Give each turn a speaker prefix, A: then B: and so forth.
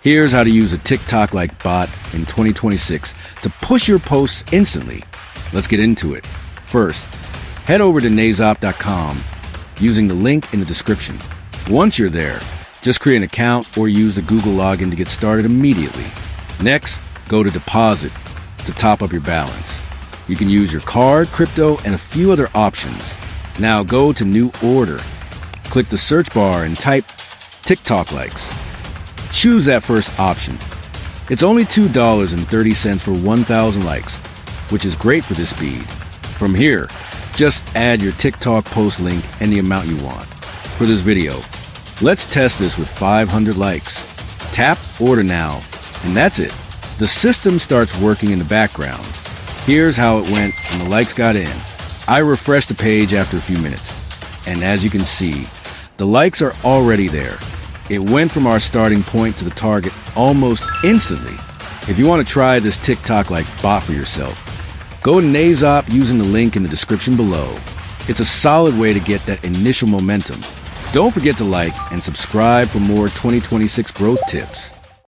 A: Here's how to use a TikTok-like bot in 2026 to push your posts instantly. Let's get into it. First, head over to Naizop.com using the link in the description. Once you're there, just create an account or use the Google login to get started immediately. Next, go to Deposit to top up your balance. You can use your card, crypto, and a few other options. Now go to New Order. Click the search bar and type TikTok likes. Choose that first option. It's only $2.30 for 1,000 likes, which is great for this speed. From here, just add your TikTok post link and the amount you want. For this video, let's test this with 500 likes. Tap Order Now, and that's it. The system starts working in the background. Here's how it went when the likes got in. I refreshed the page after a few minutes, and as you can see, the likes are already there. It went from our starting point to the target almost instantly. If you want to try this TikTok-like bot for yourself, go to Naizop using the link in the description below. It's a solid way to get that initial momentum. Don't forget to like and subscribe for more 2026 growth tips.